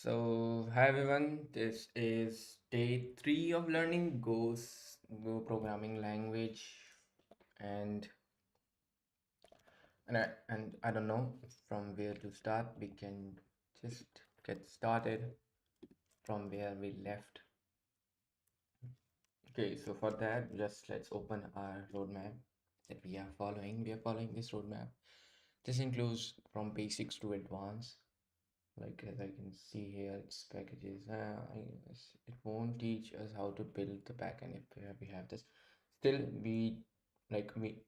Hi everyone, this is day 3 of learning Go programming language, and I don't know from where to start. We can just get started from where we left. Okay, so for that, just let's open our roadmap that we are following. We are following this roadmap. This includes from basics to advanced. Like as I can see here, it's packages. I guess it won't teach us how to build the backend if we have this. Still, like we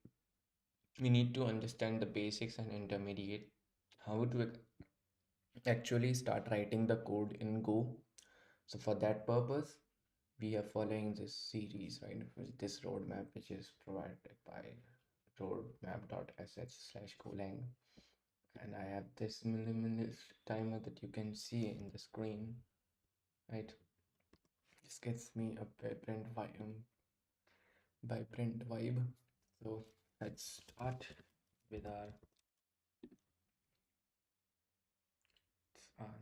need to understand the basics and intermediate, how to actually start writing the code in Go. So for that purpose, we are following this series, right? With this roadmap, which is provided by roadmap.sh/GoLang. And I have this minimalist timer that you can see in the screen, right? This gets me a vibrant vibe. So let's start with our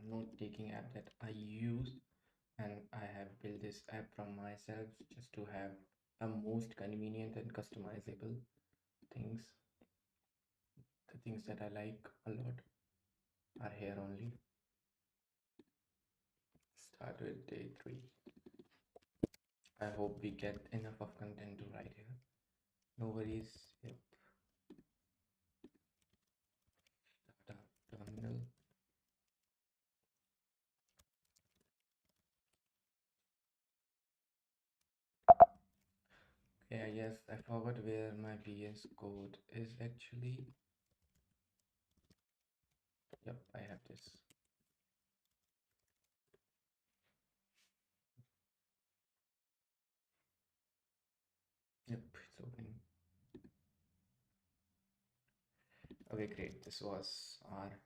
note-taking app that I use, and I have built this app from myself just to have a most convenient and customizable things. The things that I like a lot are here only. Start with day 3. I hope we get enough of content to write here. No worries. Yep. Start our terminal. Okay, I guess I forgot where my VS Code is actually. Yep, I have this. Yep, it's opening. Okay, great. This was our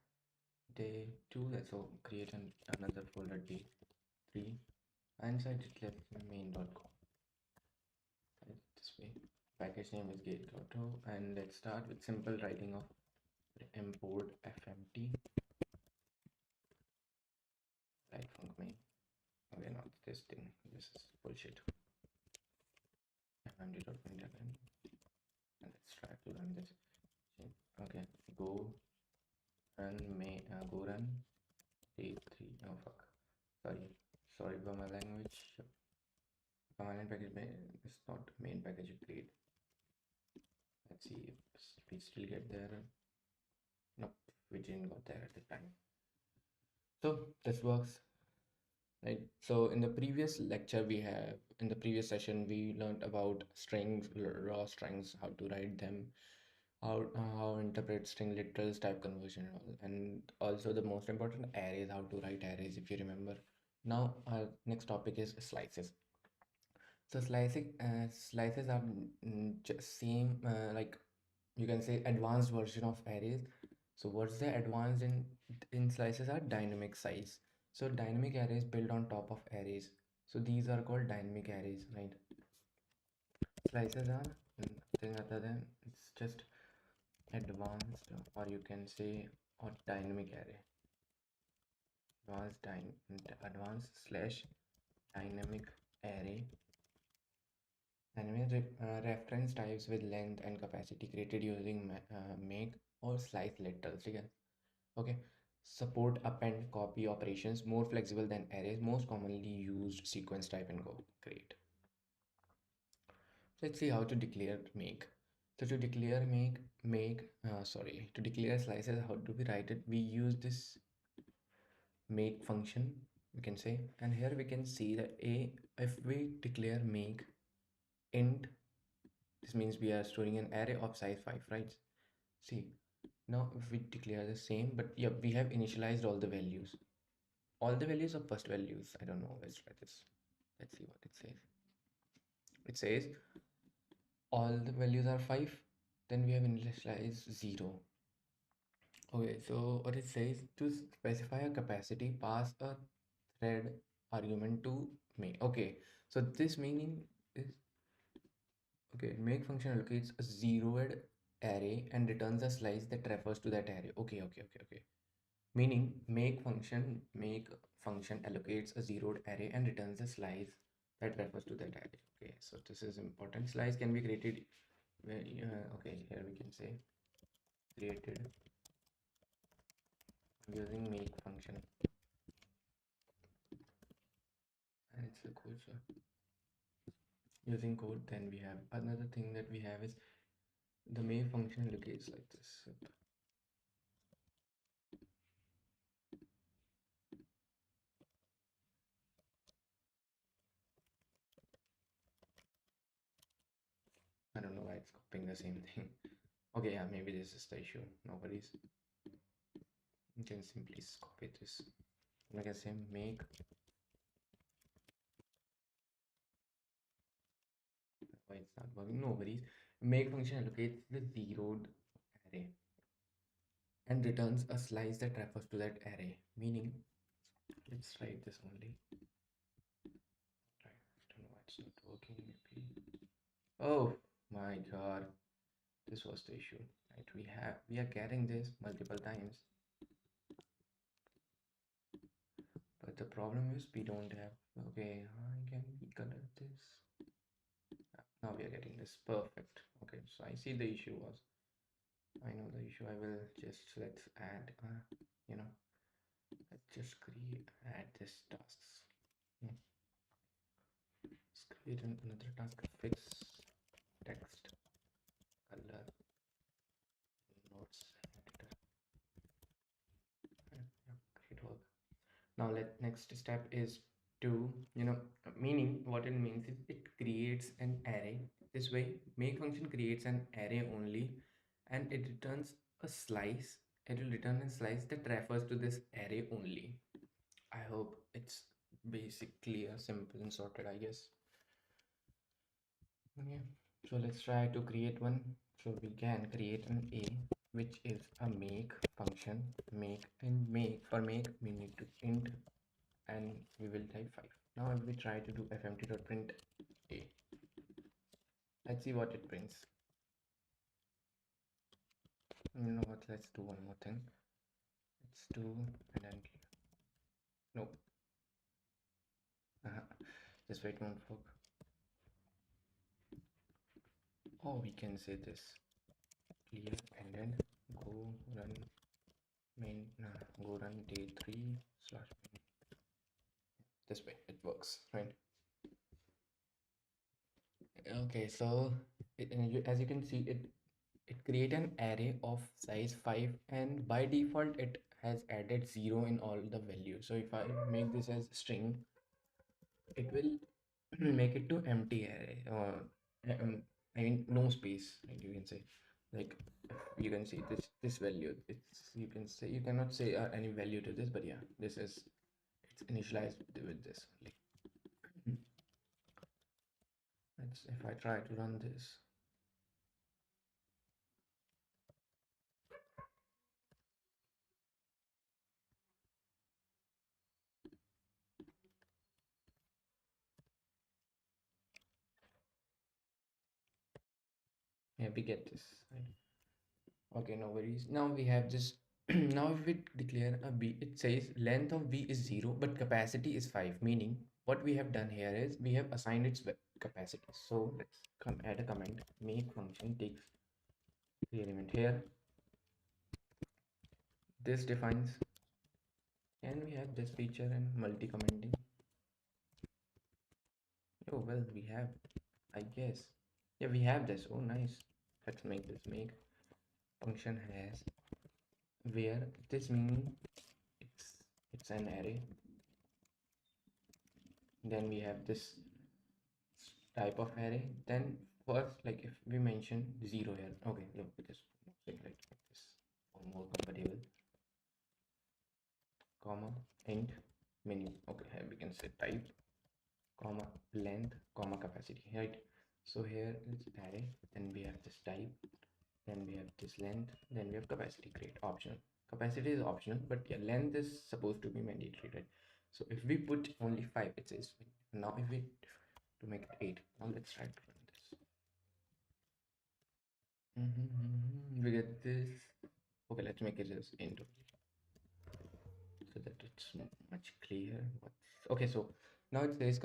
day 2. Let's create another folder day 3. Inside it left main.com. Right, this way. Package name is gate.to, and let's start with simple writing of import fmt. Right from main. Okay, not this thing. This is bullshit. fmt.println. And let's try to run this. Okay, go run day 3. Oh fuck. Sorry for my language. Command package is not main package. Great. Let's see if we still get there. Nope, we didn't got there at the time. So this works, right? So in the previous lecture in the previous session, we learned about strings, raw strings, how to write them, how interpret string literals, type conversion, and also the most important, arrays, how to write arrays, if you remember. Now our next topic is slices. So slices are just same, like you can say advanced version of arrays. So what's the advanced in slices are dynamic size. So dynamic arrays built on top of arrays. So these are called dynamic arrays, right? Slices are nothing other than it's just advanced, or you can say, or dynamic array. Advanced slash dynamic array. Reference types with length and capacity created using make or slice literals. Okay. Support append copy operations, more flexible than arrays, most commonly used sequence type in Go. Great. Let's see how to declare make. So to declare to declare slices, how do we write it? We use this make function, we can say, and here we can see that if we declare make int, this means we are storing an array of size 5, right? See, now if we declare the same, but yeah, we have initialized all the values. All the values of first values. I don't know. Let's try this. Let's see what it says. It says all the values are 5. Then we have initialized 0. Okay, so what it says, to specify a capacity, pass a thread argument to make. Okay, so this meaning is, okay, make function allocates a zeroed array and returns a slice that refers to that array. Okay. Meaning make function allocates a zeroed array and returns a slice that refers to that array. Okay, so this is important. Slice can be created where, okay, here we can say created using make function, and it's a code. So using code, then we have another thing that we have is the make function allocates like this. I don't know why it's copying the same thing. Okay, yeah, maybe this is the issue. No worries. You can simply copy this. Like I say, make. Why it's not working? No worries. Make function allocates the zeroed array and returns a slice that refers to that array. Meaning, let's write this only. Right. I don't know why it's not working. Maybe. Oh my god, this was the issue. Right. We are getting this multiple times. But the problem is we don't have, okay, how can we color this? Now we are getting this perfect. Okay, so I see the issue was, I know the issue. I will just, let's add, you know, let's just add this tasks. Let's create another task, fix text color notes editor. Yeah, great work. Now next step is to, meaning what it means is it creates an array. This way make function creates an array only, and it returns a slice. It will return a slice that refers to this array only. I hope it's basically a simple and sorted, I guess. Okay, so let's try to create one. So we can create an a, which is a make function. For make we need to int, and we will type 5. Now if we try to do fmt.print a, let's see what it prints. You know what, let's do one more thing. Let's do, and then no, just wait one for. Oh, we can say this clear and then go run main, go run day 3 slash main. This way it works, right? Okay, so as you can see, it create an array of size 5, and by default it has added 0 in all the values. So if I make this as string, it will make it to empty array, or I mean no space, right? You can say, like, you can see this value, it's, you can say, you cannot say any value to this, but yeah, this is, it's initialized with this. Like, let's, if I try to run this, yeah, we get this, right? Okay, no worries. Now we have this. Now if we declare a b, it says length of b is 0, but capacity is 5. Meaning what we have done here is we have assigned its capacity. So let's come add a comment. Make function takes the element here. This defines. Can we have this feature and multi-commenting? Oh well, we have, I guess. Yeah, we have this. Oh nice. Let's make this make function has where this meaning it's an array. Then we have this type of array. Then first, like if we mention 0 here, okay, look, just like this for more compatible, comma int menu. Okay, here we can say type, comma length, comma capacity, right? So here it's array, then we have this type, then we have this length, then we have capacity. Great, optional. Capacity is optional, but yeah, length is supposed to be mandatory, right? So if we put only 5, it says. Now if we to make it 8, now let's try to run this. We get this. Okay, let's make it as int. so that it's much clear. Okay, so now it says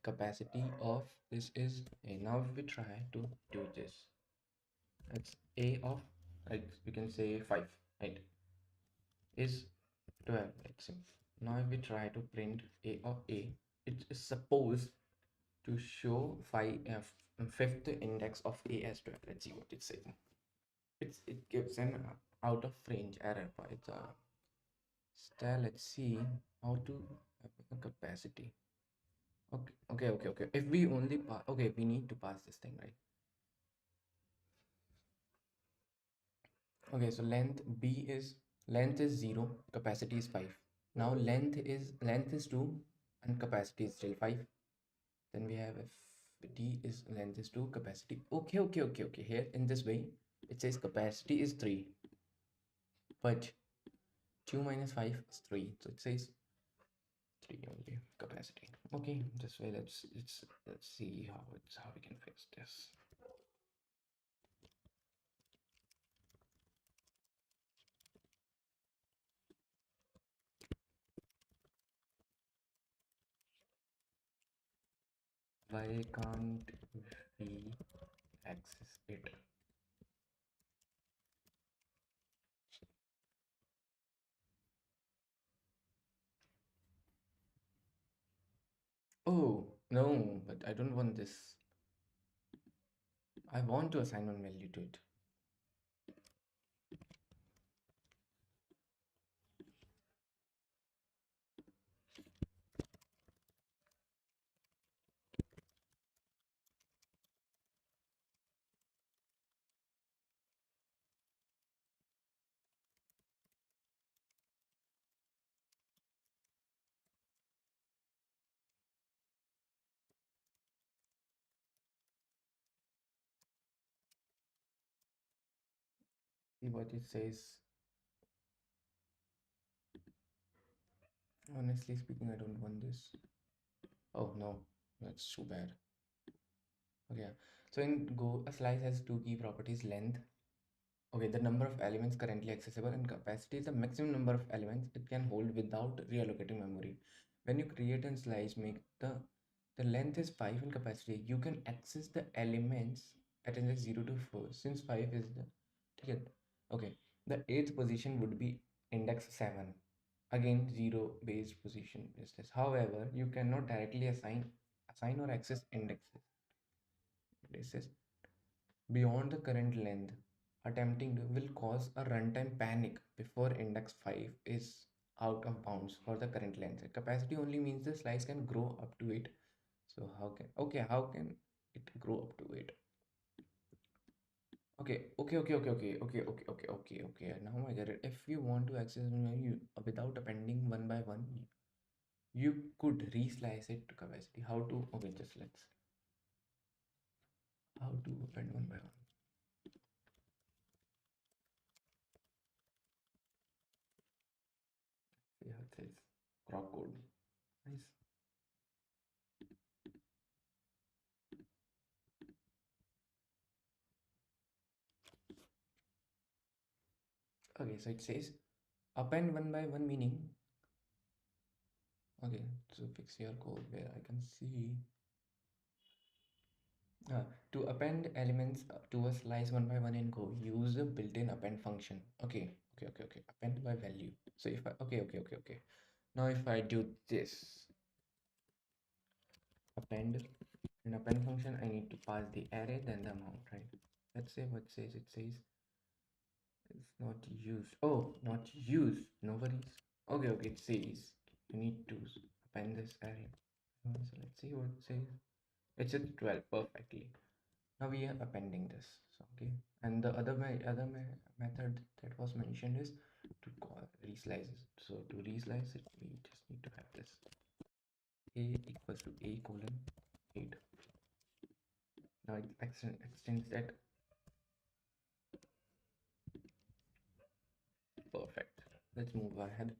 capacity of this is a. Now if we try to do this, that's a of, like we can say 5, right, is 12, let's say. Now if we try to print a of a, it is supposed to show fifth index of a as 12. Let's see what it says. It gives an out of range error, but it's a style. Let's see how to have a capacity. Okay. If we only pass, okay, we need to pass this thing, right? Okay, so length is 0, capacity is 5. Now length is 2 and capacity is still 5. Then we have if d is length is 2, capacity. Okay. Here in this way, it says capacity is 3, but 2 minus 5 is 3. So it says 3 only capacity. Okay, this way let's see how we can fix this. Why can't we access it? Oh no, but I don't want this. I want to assign one value to it. See what it says. Honestly speaking, I don't want this. Oh no, that's too bad. Okay, so in Go, a slice has two key properties: length. Okay, the number of elements currently accessible, and capacity is the maximum number of elements it can hold without reallocating memory. When you create a slice, make the length is 5 and capacity. You can access the elements at index 0 to 4. Since 5 is the okay, okay. The eighth position would be index 7. Again, 0 base position is this. However, you cannot directly assign or access indices beyond the current length. Attempting to will cause a runtime panic before index 5 is out of bounds for the current length. Capacity only means the slice can grow up to it. So how can it grow up to it? Okay. Now I get it. If you want to access you without appending one by one, you could reslice it to capacity. How to? Okay, just let's how to append one by one. Yeah, it says crop code. Nice. Okay, so it says append one by one, meaning okay, so fix your code where I can see to append elements to a slice one by one in Go, use the built-in append function. Okay. Append by value. So if I okay. Now if I do this append function, I need to pass the array then the amount, right? Let's say what it says it's not used. Oh, not used. No worries. Okay. It says you need to append this array. So let's see what it says. It says 12 perfectly. Now we are appending this. So okay, and the method that was mentioned is to call reslices. So to reslice it, we just need to have this a equals to a colon 8. Now it extends that. Perfect. Let's move ahead.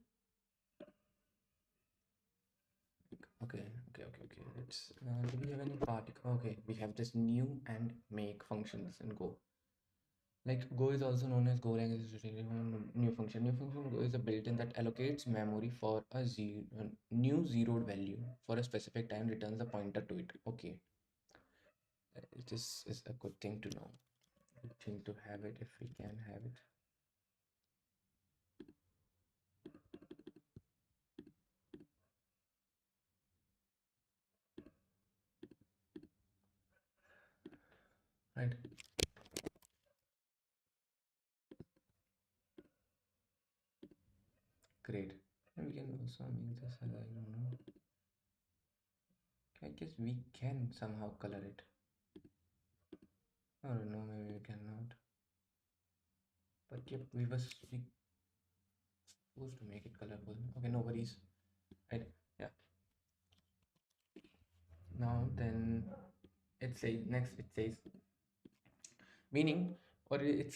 Okay. Let's do we have any particle? Okay, we have this new and make functions in Go. Like Go is also known as GoLang is a new function. New function Go is a built-in that allocates memory for a new zeroed value for a specific time, returns a pointer to it. Okay, this is a good thing to know. Good thing to have it if we can have it. Right. Great. And we can also make this as I don't know. I guess we can somehow color it. I don't know, maybe we cannot. But yep, we supposed to make it colorful. Okay, no worries. Right. Yeah. Now then it says next it says meaning or it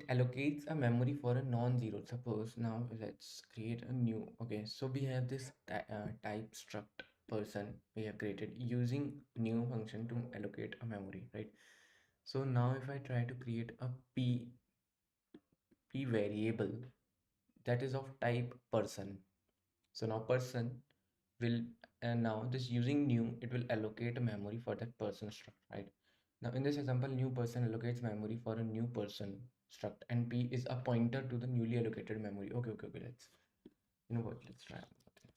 allocates a memory for a non-zero. Suppose now let's create a new. Okay, so we have this type struct person we have created using new function to allocate a memory, right? So now if I try to create a p variable that is of type person, so now person will, and now this using new, it will allocate a memory for that person struct, right? Now in this example, new person allocates memory for a new person struct, and p is a pointer to the newly allocated memory. Okay, let's, you know what, let's try one thing.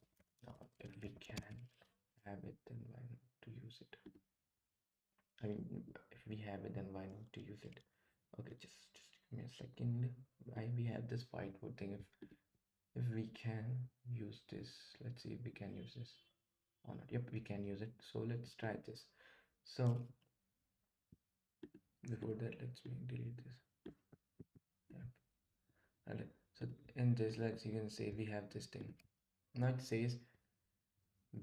Now if we can have it, then why not to use it? I mean, if we have it, then why not to use it? Okay, just give me a second. Why we have this whiteboard thing? If we can use this, let's see if we can use this or not. Yep, we can use it. So let's try this. So before that, let's delete this. Yep. And so in this, let's you can say we have this thing. Now it says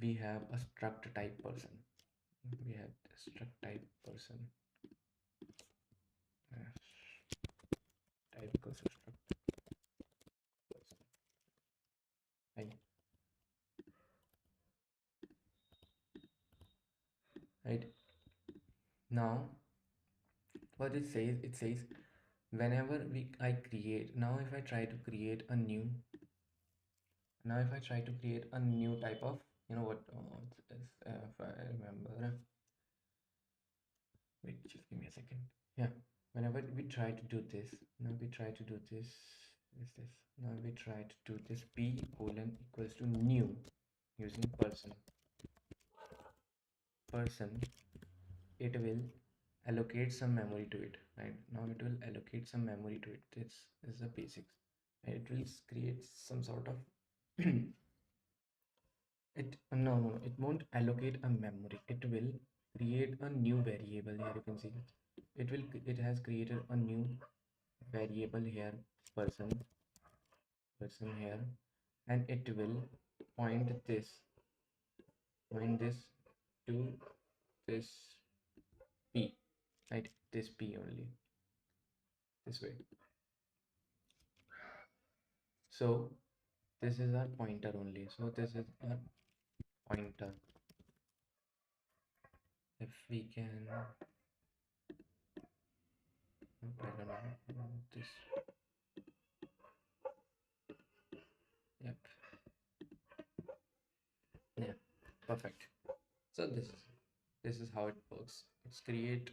we have a struct type person. We have the struct type person. Type equals to struct person. Right. Right. Now what it says whenever I create, now if I try to create a new, now if I try to create a new type of, you know what, if I remember, wait, just give me a second. Yeah, whenever we try to do this, now we try to do this, is this, now we try to do this p colon equals to new using person, it will allocate some memory to it, right? Now it will allocate some memory to it. This is the basics. It will create some sort of it no, it won't allocate a memory. It will create a new variable here. You can see it has created a new variable here, person here, and it will point this to this p, right? This p only, this way. So this is our pointer only. So this is our pointer. If we can, I don't know this. Yep. Yeah. Perfect. So this is how it works. It's create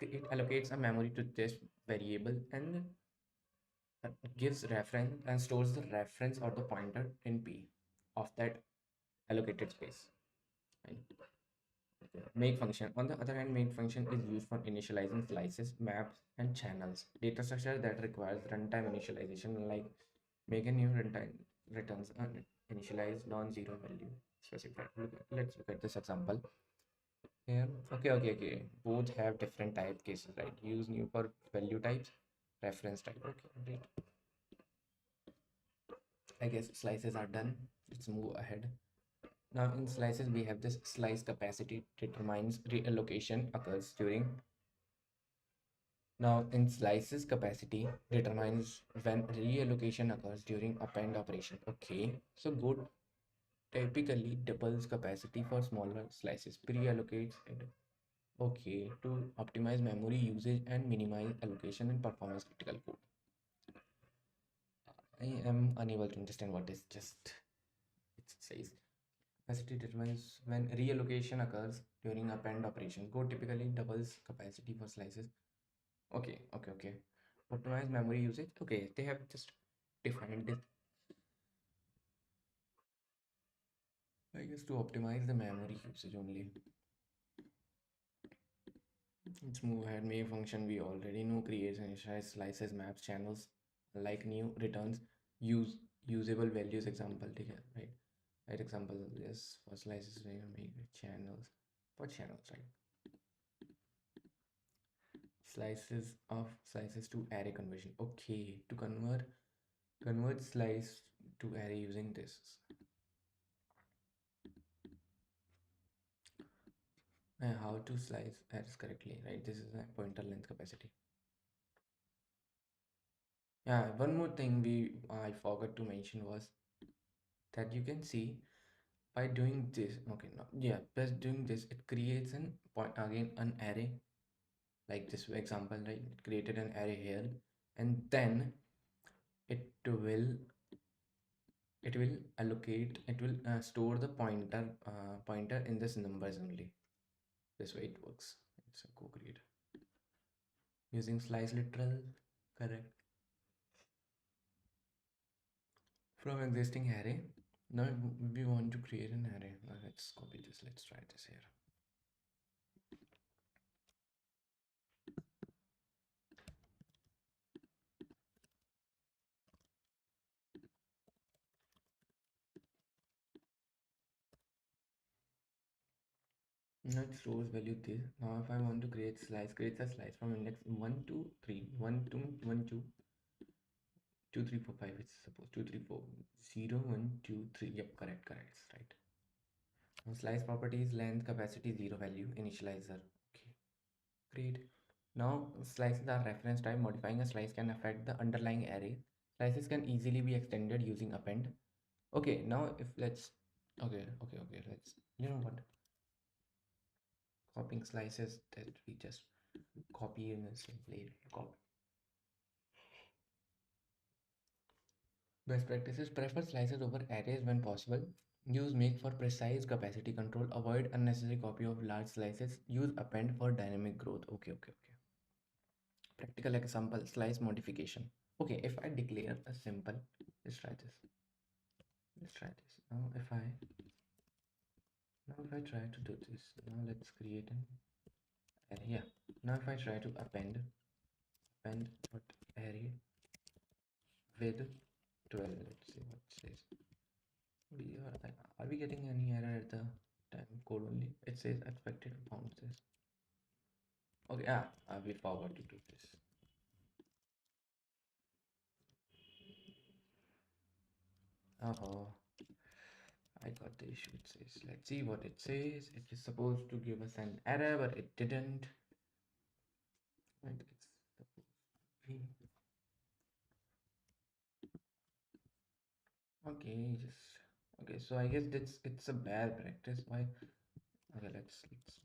it allocates a memory to this variable and gives reference and stores the reference or the pointer in p of that allocated space. Right? Make function. On the other hand, make function is used for initializing slices, maps, and channels. Data structure that requires runtime initialization, like make a new runtime returns an initialized non-zero value specified. Let's look at this example. Here, okay. Both have different type cases, right? Use new for value types, reference type. Okay, great. I guess slices are done. Let's move ahead. Now in slices, we have this slice capacity determines reallocation occurs during. Now in slices capacity determines when reallocation occurs during append operation. Okay, so Go typically doubles capacity for smaller slices, pre-allocates it Okay, to optimize memory usage and minimize allocation in performance critical code. I am unable to understand what is just it says. Capacity determines when reallocation occurs during append operation. Code typically doubles capacity for slices. Okay. Optimize memory usage. Okay, they have just defined it. I guess to optimize the memory usage only. Let's move ahead. Main function we already know creates and initialize slices, maps, channels, like new returns, use usable values example. ठीक है, right? Right example is for slices we make channels for channels, right? Slices of slices to array conversion. Okay, to convert slice to array using this. And how to slice arrays correctly, right? This is a pointer length capacity. Yeah, one more thing I forgot to mention was that you can see by doing this. Okay, no, yeah, by doing this, it creates an point again an array like this example, right? It created an array here, and then it will it will store the pointer in this numbers only. This way it works. It's a co-create using slice literal, correct, from existing array. Now we want to create an array. Now let's copy this. Let's try this here. Now it stores value this. Now if I want to create slice, creates a slice from index 1 to 3, 1 to 1 2 2 3 4 5. It's supposed 2 3 4 0 1 2 3. Yep, correct. It's right. Now slice properties length capacity 0 value initializer. Okay, great. Now slices are reference type. Modifying a slice can affect the underlying array. Slices can easily be extended using append. Okay, now if let's okay. Let's you know what copying slices that we just copy and simply copy. Best practices prefer slices over arrays when possible. Use make for precise capacity control. Avoid unnecessary copy of large slices. Use append for dynamic growth. Okay. Practical example slice modification. Okay, if I declare a simple, let's try this. Let's try this. Now if I try to do this, now let's create an array. Yeah. Now if I try to append what array with 12. Let's see what it says. Are we getting any error at the time code only? It says expected bounces. Okay, we forgot to do this. Oh, I got the issue. It says, let's see what it says. It is supposed to give us an error, but it didn't. And it's supposed to be okay. Just okay. So I guess it's a bad practice. Why? Okay, let's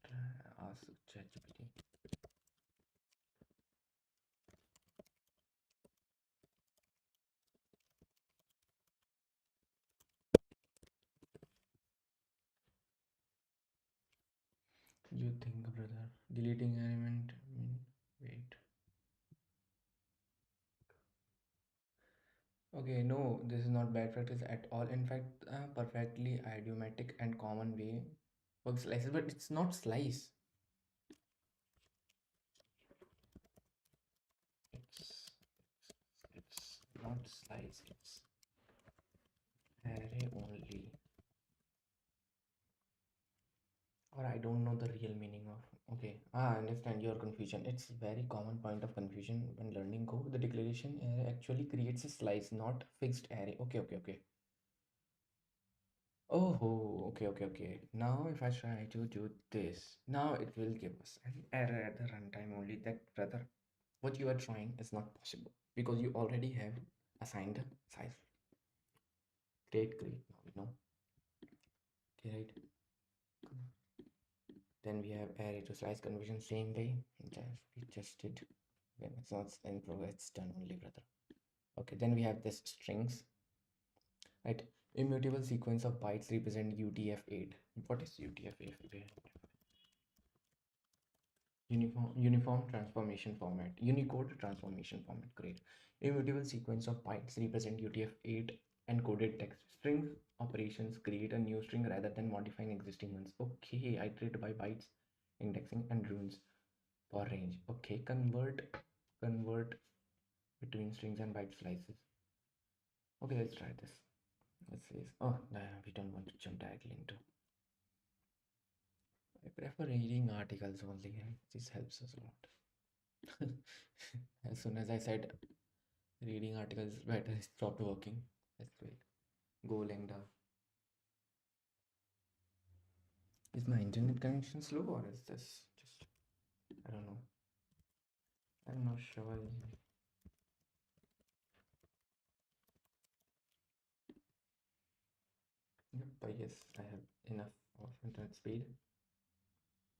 try ask ChatGPT. You think, brother? Deleting element. Wait. Okay, no, this is not bad practice at all. In fact, perfectly idiomatic and common way work slices, but it's not slice. It's it's not slice. It's array only. Or I don't know the real meaning of. Okay, I understand your confusion. It's very common point of confusion when learning Go. The declaration array actually creates a slice, not fixed array. Okay. Oh, okay. Now, if I try to do this, now it will give us an error at the runtime only that, brother, what you are trying is not possible because you already have assigned a size. Great. Now we know. Okay, right. then we have array to slice conversion, same way that we just did. When it's not in progress, it's done only, brother. Okay, then we have this strings, right? Immutable sequence of bytes represent UTF-8. What is UTF-8? Uniform transformation format, Unicode transformation format. Great. Immutable sequence of bytes represent UTF-8 encoded text strings. Operations create a new string rather than modifying existing ones. Okay, iterate by bytes, indexing and runes for range. Okay, convert between strings and byte slices. Okay, let's try this. Let's see. Oh, no, we don't want to jump directly into. I prefer reading articles only. This helps us a lot. As soon as I said reading articles better, it stopped working. Let's wait. GoLang. Is my internet connection slow or is this just, I don't know. I'm not sure. Yep, but yes, I have enough of internet speed.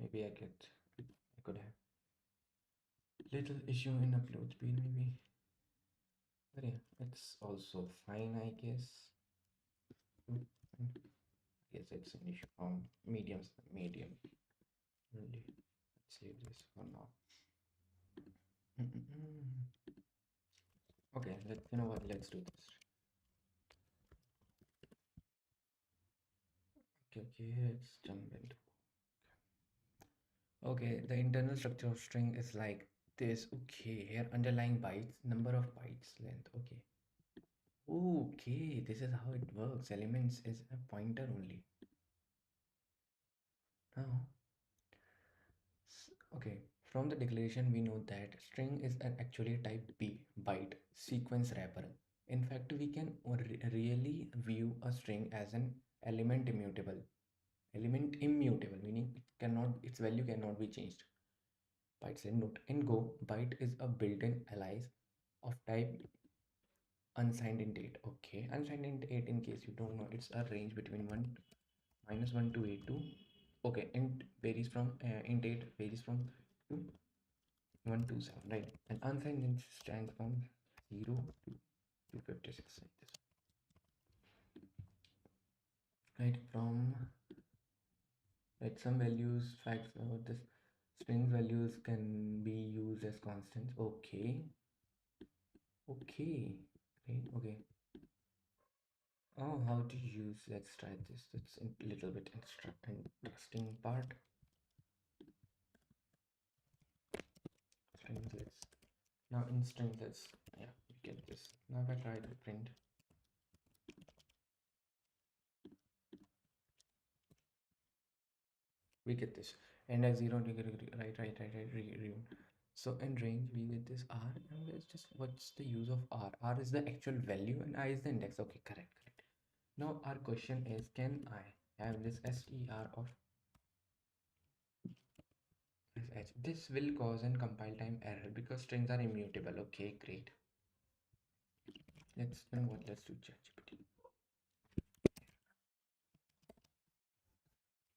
Maybe I could have little issue in upload speed maybe. But yeah, it's also fine, I guess. Yes, it's an issue on medium only. Let's save this for now. Okay, you know what, let's do this. Okay, let's jump into. Okay, the internal structure of string is like this. Okay, here underlying bytes, number of bytes length. Okay. Okay, this is how it works. Elements is a pointer only. Now, okay, from the declaration we know that string is an actually type B byte sequence wrapper. In fact, we can really view a string as an element immutable. Element immutable meaning its value cannot be changed. Bytes in note in Go, byte is a built-in alias of type unsigned int 8. Okay, unsigned int 8, in case you don't know, it's a range between 1 to 82. Okay, int 8 varies from to 127, right? And unsigned int stands from 0 to 256, like this, right? From, right, some values, facts about this string values can be used as constants. Okay, okay, great. Okay. Oh, how to use, let's try this. That's a little bit interesting part. Strings, let's now in strings, let's, yeah, we get this. Now if I try to print, we get this. And as 0, right. So in range we get this r, and let's just, what's the use of r? R is the actual value and I is the index. Okay, correct. Now our question is, can I have this ser of sh? This will cause an compile time error because strings are immutable. Okay, great. Let's, you know what, let's do ChatGPT.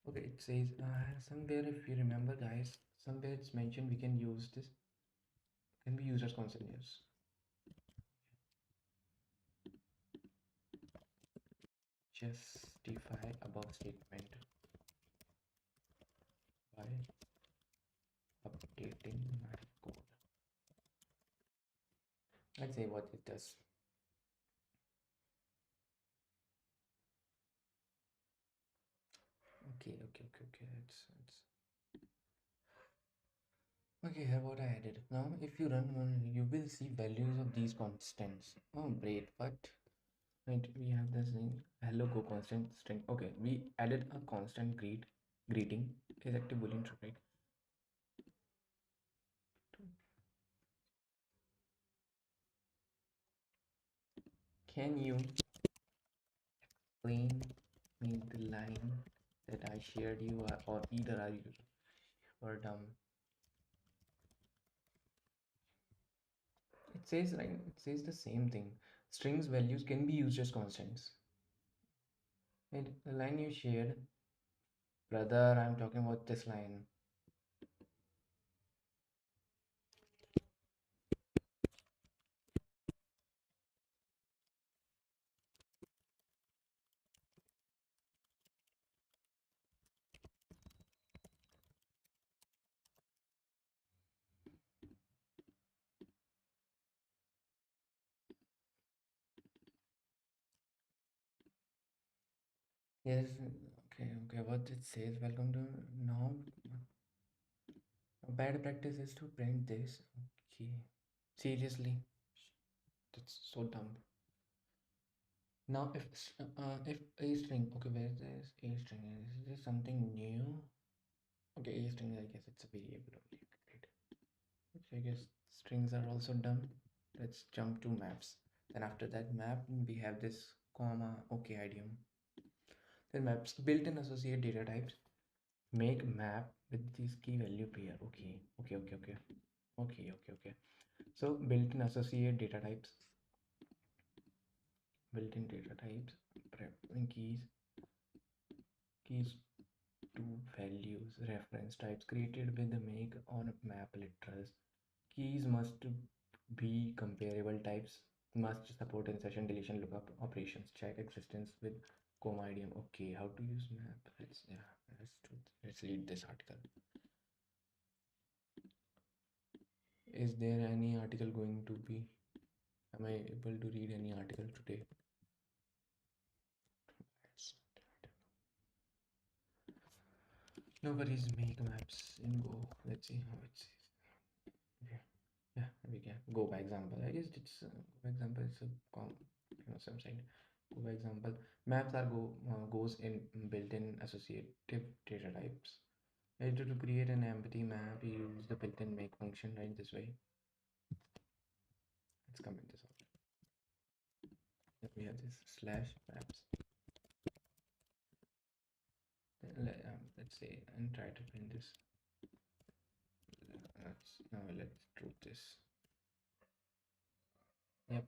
Okay, it says somewhere, if you remember guys, somewhere it's mentioned we can use this, can be used as constant. Yes, justify above statement by updating my code. Let's say what it does. Okay, it's okay. Here what I added. Now if you run one, you will see values of these constants. Oh great, but right, we have this thing, hello go constant string. Okay, we added a constant greeting is active boolean true, right? Can you explain me the line that I shared you, or either are you or dumb? It says, right, it says the same thing. Strings values can be used as constants. And the line you shared Brother, I'm talking about this line. Yes, okay. What it says, welcome to now. A bad practice is to print this. Okay. Seriously, that's so dumb. Now, if a string, okay, where is a string? Is this something new? Okay, a string, I guess it's a variable only. Right. Which I guess strings are also dumb. Let's jump to maps. Then after that map, we have this comma, okay, idiom. Then maps, built-in associate data types. Make map with this key value pair. Okay. So built-in associate data types, built-in data types, preferring keys to values, reference types created with the make on map literals. Keys must be comparable types, must support insertion, deletion, lookup operations, check existence with comma idiom. Okay, how to use map? Let's read this article. Is there any article going to be? Am I able to read any article today? Nobody's make maps in Go. Let's see how it says. Okay. Yeah, we can go by example. I guess it's go by example. It's a some side. Go by example. Maps are goes in built-in associative data types. And to create an empty map, you use the built-in make function right this way. Let's comment this out. Then we have this slash maps. Let's say and try to print this. Let's do this. Yep.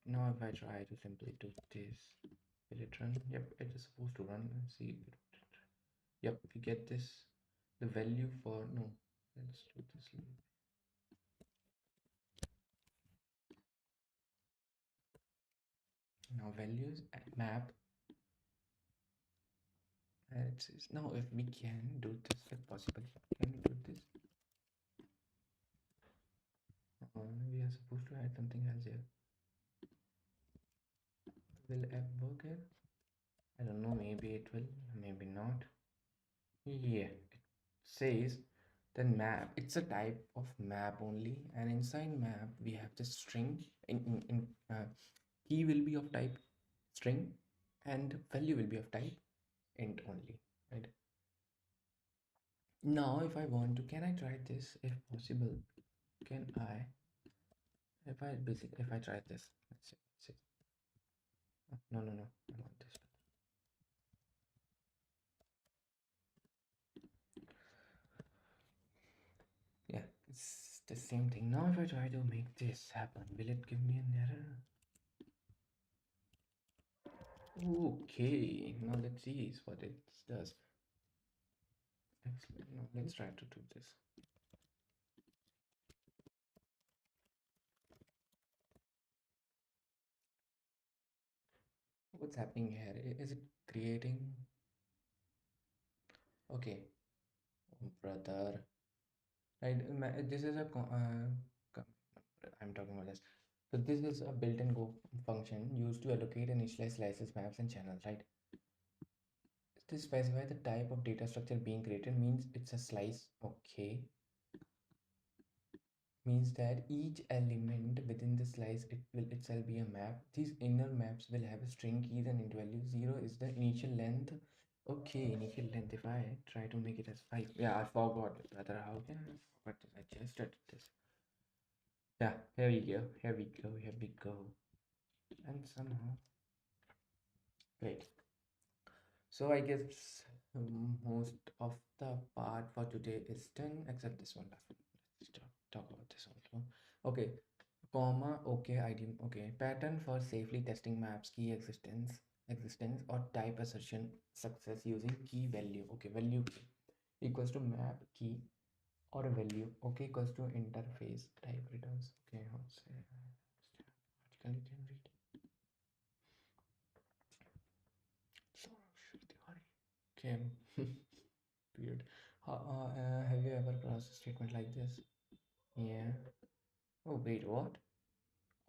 Now if I try to simply do this, will it run? Yep, it is supposed to run. Let's see. Yep, we get this. The value for no. Let's do this. Now values at map. It says now if we can do this, if possible, can we do this? We are supposed to add something else here. Will app work here? I don't know. Maybe it will. Maybe not. Yeah, it says the map. It's a type of map only, and inside map we have the string. Key will be of type string, and value will be of type int only. Right now, if I want to, can I try this? If possible, can I? If I try this, let's see. Oh, no. I want this. Yeah, it's the same thing. Now, if I try to make this happen, will it give me an error? Okay, now let's see what it does. Let's try to do this. What's happening here? Is it creating? Okay, brother. Right, this is a I'm talking about this. So this is a built-in Go function used to allocate and initialize slices, maps, and channels. Right. To specify the type of data structure being created means it's a slice. Okay. Means that each element within the slice it will itself be a map. These inner maps will have a string keys and int value. 0 is the initial length. Okay, initial length. If I try to make it as 5, yeah, I forgot brother. How can I forgot this? I just did this. Yeah, here we go. And somehow, wait. So I guess most of the part for today is done except this one last one. Let's talk about this also. Okay, comma, okay, ID, okay. Pattern for safely testing maps, key existence. existence or type assertion success using key value. Okay, value key equals to map key or a value. Okay, equals to interface type returns. Okay, how to say article you can read. Okay, weird. Have you ever crossed a statement like this? Yeah. Oh wait, what?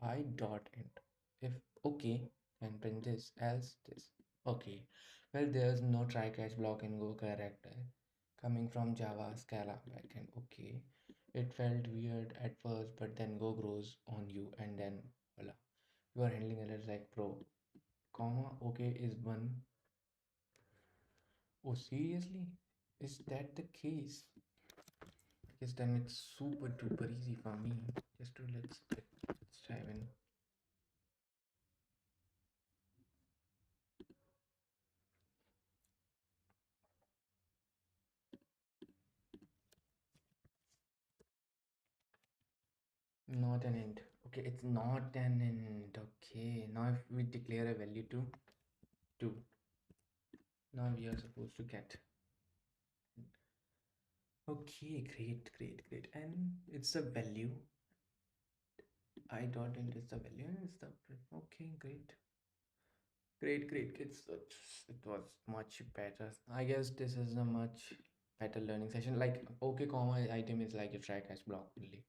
I dot int. If okay, and print this, else this. Okay. Well, there's no try catch block in Go character. Coming from Java Scala backend. Okay. It felt weird at first, but then Go grows on you, and then voila. You are handling errors like pro. Comma okay is one. Oh, seriously? Is that the case? I guess then it's super duper easy for me. Just to let's dive in. Not an int. Okay, it's not an int. Okay, now if we declare a value to 2, now we are supposed to get. Okay, great. And it's a value. I dot int is the value and it's the okay, great. It was much better. I guess this is a much better learning session. Like okay, comma item is like a try catch block only.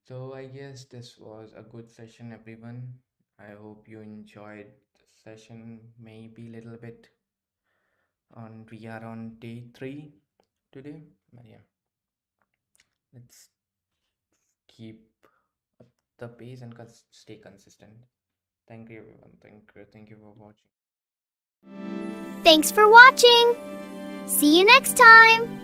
So I guess this was a good session, everyone. I hope you enjoyed the session, maybe a little bit. On we are on day 3 today, but yeah, let's keep up the pace and stay consistent. Thank you, everyone. Thank you for watching. Thanks for watching! See you next time!